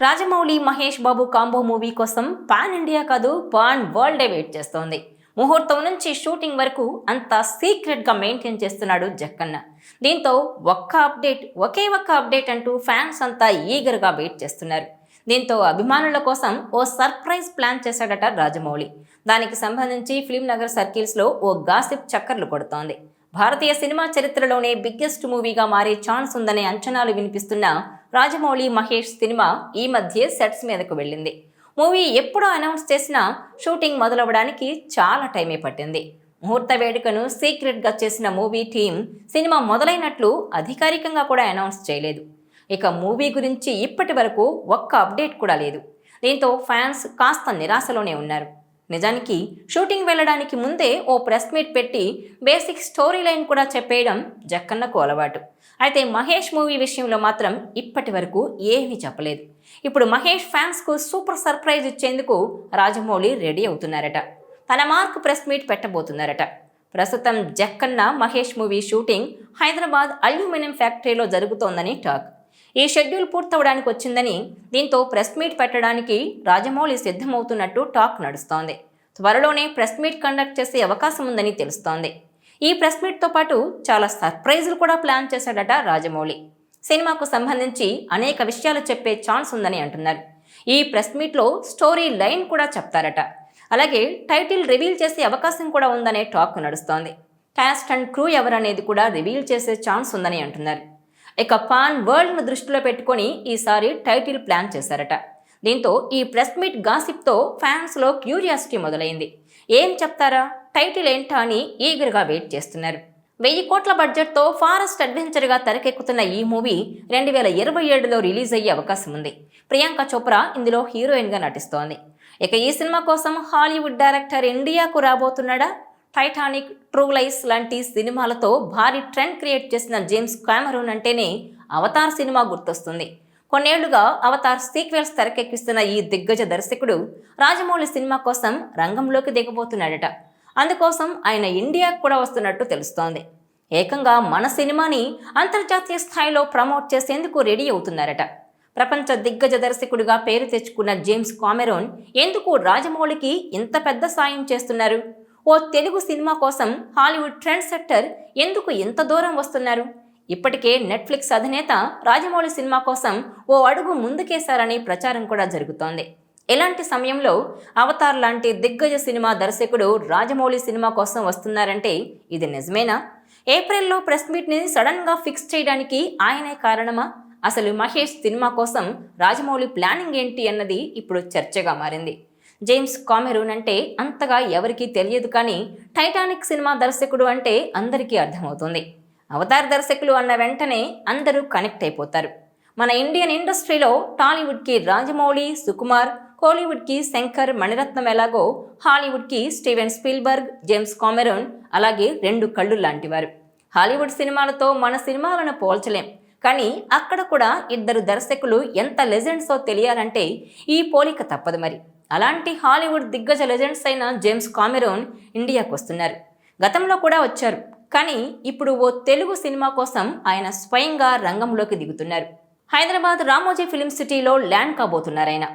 Rajamouli Mahesh Babu combo movie కోసం pan India కాదు pan world wait చేస్తోంది. ముహూర్తం నుంచి షూటింగ్ వరకు అంతా సీక్రెట్గా మెయింటైన్ చేస్తున్నాడు జక్కన్న. దీంతో ఒకే ఒక్క అప్డేట్ అంటూ ఫ్యాన్స్ అంతా ఈగర్గా వెయిట్ చేస్తున్నారు. దీంతో అభిమానుల కోసం ఓ సర్ప్రైజ్ ప్లాన్ చేశాడట రాజమౌళి. దానికి సంబంధించి ఫిల్మ్ నగర్ సర్కిల్స్లో ఓ గాసిప్ చక్కర్లు కొడుతోంది. భారతీయ సినిమా చరిత్రలోనే బిగ్గెస్ట్ మూవీగా మారే ఛాన్స్ ఉందనే అంచనాలు వినిపిస్తున్న రాజమౌళి మహేష్ సినిమా ఈ మధ్య సెట్స్ మీదకు వెళ్ళింది. మూవీ ఎప్పుడో అనౌన్స్ చేసినా షూటింగ్ మొదలవడానికి చాలా టైమే పట్టింది. ముహూర్త వేడుకను సీక్రెట్గా చేసిన మూవీ టీం సినిమా మొదలైనట్లు అధికారికంగా కూడా అనౌన్స్ చేయలేదు. ఇక మూవీ గురించి ఇప్పటి వరకు ఒక్క అప్డేట్ కూడా లేదు. దీంతో ఫ్యాన్స్ కాస్త నిరాశలోనే ఉన్నారు. నిజానికి షూటింగ్ వెళ్ళడానికి ముందే ఓ ప్రెస్ మీట్ పెట్టి బేసిక్ స్టోరీ లైన్ కూడా చెప్పేయడం జక్కన్నకు అలవాటు. అయితే మహేష్ మూవీ విషయంలో మాత్రం ఇప్పటి వరకు ఏమీ చెప్పలేదు. ఇప్పుడు మహేష్ ఫ్యాన్స్కు సూపర్ సర్ప్రైజ్ ఇచ్చేందుకు రాజమౌళి రెడీ అవుతున్నారట. తన మార్క్ ప్రెస్ మీట్ పెట్టబోతున్నారట. ప్రస్తుతం Jakkanna Mahesh movie shooting Hyderabad aluminium ఫ్యాక్టరీలో జరుగుతోందని టాక్. ఈ షెడ్యూల్ పూర్తవడానికి వచ్చిందని, దీంతో ప్రెస్ మీట్ పెట్టడానికి రాజమౌళి సిద్ధమవుతున్నట్టు టాక్ నడుస్తోంది. త్వరలోనే ప్రెస్ మీట్ కండక్ట్ చేసే అవకాశం ఉందని తెలుస్తోంది. ఈ ప్రెస్ మీట్తో పాటు చాలా సర్ప్రైజులు కూడా ప్లాన్ చేశాడట రాజమౌళి. సినిమాకు సంబంధించి అనేక విషయాలు చెప్పే ఛాన్స్ ఉందని అంటున్నారు. ఈ ప్రెస్ మీట్లో స్టోరీ లైన్ కూడా చెప్తారట. అలాగే టైటిల్ రివీల్ చేసే అవకాశం కూడా ఉందనే టాక్ నడుస్తోంది. కాస్ట్ అండ్ క్రూ ఎవరనేది కూడా రివీల్ చేసే ఛాన్స్ ఉందని అంటున్నారు. ఇక పాన్ వరల్డ్ను దృష్టిలో పెట్టుకొని ఈసారి టైటిల్ ప్లాన్ చేశారట. దీంతో ఈ ప్రెస్ మీట్ గాసిప్తో ఫ్యాన్స్లో క్యూరియాసిటీ మొదలైంది. ఏం చెప్తారా, టైటిల్ ఏంటా అని ఈగర్గా వెయిట్ చేస్తున్నారు. 1000 కోట్ల బడ్జెట్తో ఫారెస్ట్ అడ్వెంచర్గా తెరకెక్కుతున్న ఈ మూవీ 2027లో రిలీజ్ అయ్యే అవకాశం ఉంది. ప్రియాంక చోప్రా ఇందులో హీరోయిన్గా నటిస్తోంది. ఇక ఈ సినిమా కోసం హాలీవుడ్ డైరెక్టర్ ఇండియాకు రాబోతున్నాడా? టైటానిక్, ట్రూ లైస్ లాంటి సినిమాలతో భారీ ట్రెండ్ క్రియేట్ చేసిన జేమ్స్ కామెరూన్ అంటేనే అవతార్ సినిమా గుర్తొస్తుంది. కొన్నేళ్లుగా అవతార్ సీక్వెల్స్ తెరకెక్కిస్తున్న ఈ దిగ్గజ దర్శకుడు రాజమౌళి సినిమా కోసం రంగంలోకి దిగబోతున్నాడట. అందుకోసం ఆయన ఇండియాకు కూడా వస్తున్నట్టు తెలుస్తోంది. ఏకంగా మన సినిమాని అంతర్జాతీయ స్థాయిలో ప్రమోట్ చేసేందుకు రెడీ అవుతున్నారట. ప్రపంచ దిగ్గజ దర్శకుడిగా పేరు తెచ్చుకున్న జేమ్స్ కామెరూన్ ఎందుకు రాజమౌళికి ఇంత పెద్ద సాయం చేస్తున్నారు? ఓ తెలుగు సినిమా కోసం హాలీవుడ్ ట్రెండ్ సెట్టర్ ఎందుకు ఇంత దూరం వస్తున్నారు? ఇప్పటికే నెట్ఫ్లిక్స్ అధినేత రాజమౌళి సినిమా కోసం ఓ అడుగు ముందుకేశారని ప్రచారం కూడా జరుగుతోంది. ఇలాంటి సమయంలో అవతార్ లాంటి దిగ్గజ సినిమా దర్శకుడు రాజమౌళి సినిమా కోసం వస్తున్నారంటే ఇది నిజమేనా? ఏప్రిల్లో ప్రెస్ మీట్ని సడన్గా ఫిక్స్ చేయడానికి ఆయనే కారణమా? అసలు మహేష్ సినిమా కోసం రాజమౌళి ప్లానింగ్ ఏంటి అన్నది ఇప్పుడు చర్చగా మారింది. జేమ్స్ కామెరూన్ అంటే అంతగా ఎవరికీ తెలియదు, కానీ టైటానిక్ సినిమా దర్శకుడు అంటే అందరికీ అర్థమవుతుంది. అవతార్ దర్శకులు అన్న వెంటనే అందరూ కనెక్ట్ అయిపోతారు. మన ఇండియన్ ఇండస్ట్రీలో టాలీవుడ్కి రాజమౌళి, సుకుమార్, కోలీవుడ్కి శంకర్, మణిరత్నం ఎలాగో హాలీవుడ్కి స్టీవెన్ స్పీల్బర్గ్, జేమ్స్ కామెరూన్ అలాగే 2 కళ్ళు లాంటివారు. హాలీవుడ్ సినిమాలతో మన సినిమాలను పోల్చలేం, కానీ అక్కడ కూడా ఇద్దరు దర్శకులు ఎంత లెజెండ్సో తెలియాలంటే ఈ పోలిక తప్పదు మరి. అలాంటి హాలీవుడ్ దిగ్గజ లెజెండ్స్ అయిన జేమ్స్ కామెరూన్ ఇండియాకు వస్తున్నారు. గతంలో కూడా వచ్చారు, కానీ ఇప్పుడు ఓ తెలుగు సినిమా కోసం ఆయన స్వయంగా రంగంలోకి దిగుతున్నారు. హైదరాబాద్ రామోజీ ఫిలిం సిటీలో ల్యాండ్ కాబోతున్నారు ఆయన.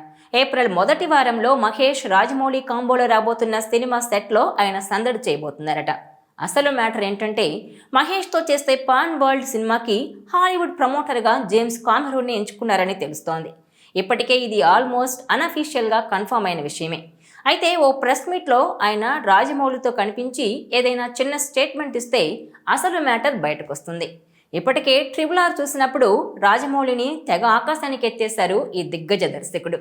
ఏప్రిల్ మొదటి వారంలో మహేష్, రాజమౌళి కాంబోలో రాబోతున్న సినిమా సెట్లో ఆయన సందడి చేయబోతున్నారట. అసలు మ్యాటర్ ఏంటంటే, మహేష్తో చేసే పాన్ వరల్డ్ సినిమాకి హాలీవుడ్ ప్రమోటర్గా జేమ్స్ కామెరూన్ని ఎంచుకున్నారని తెలుస్తోంది. ఇప్పటికే ఇది ఆల్మోస్ట్ అనఫీషియల్గా కన్ఫర్మ్ అయిన విషయమే. అయితే ఓ ప్రెస్ మీట్లో ఆయన రాజమౌళితో కనిపించి ఏదైనా చిన్న స్టేట్మెంట్ ఇస్తే అసలు మ్యాటర్ బయటకు వస్తుంది. ఇప్పటికే RRR చూసినప్పుడు రాజమౌళిని తెగ ఆకాశానికి ఎత్తేశారు ఈ దిగ్గజ దర్శకుడు.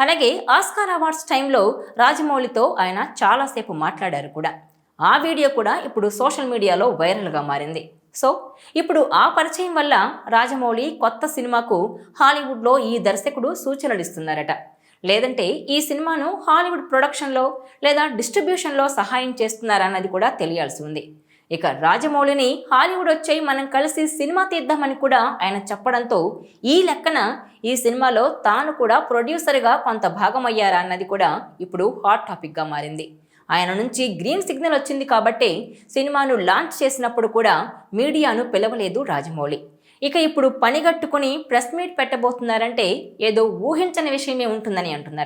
అలాగే ఆస్కార్ అవార్డ్స్ టైంలో రాజమౌళితో ఆయన చాలాసేపు మాట్లాడారు కూడా. ఆ వీడియో కూడా ఇప్పుడు సోషల్ మీడియాలో వైరల్గా మారింది. సో ఇప్పుడు ఆ పరిచయం వల్ల రాజమౌళి కొత్త సినిమాకు హాలీవుడ్లో ఈ దర్శకుడు సూచనలు ఇస్తున్నారట. లేదంటే ఈ సినిమాను హాలీవుడ్ ప్రొడక్షన్లో లేదా డిస్ట్రిబ్యూషన్లో సహాయం చేస్తున్నారన్నది కూడా తెలియాల్సి ఉంది. ఇక రాజమౌళిని హాలీవుడ్ వచ్చి మనం కలిసి సినిమా తీద్దామని కూడా ఆయన చెప్పడంతో ఈ లెక్కన ఈ సినిమాలో తాను కూడా ప్రొడ్యూసర్గా కొంత భాగం అయ్యారా అన్నది కూడా ఇప్పుడు హాట్ టాపిక్గా మారింది. ఆయన నుంచి గ్రీన్ సిగ్నల్ వచ్చింది కాబట్టి సినిమాను లాంచ్ చేసినప్పుడు కూడా మీడియాను పిలవలేదు రాజమౌళి. ఇక ఇప్పుడు పనిగట్టుకుని ప్రెస్ మీట్ పెట్టబోతున్నారంటే ఏదో ఊహించని విషయమే ఉంటుందని అంటున్నారు.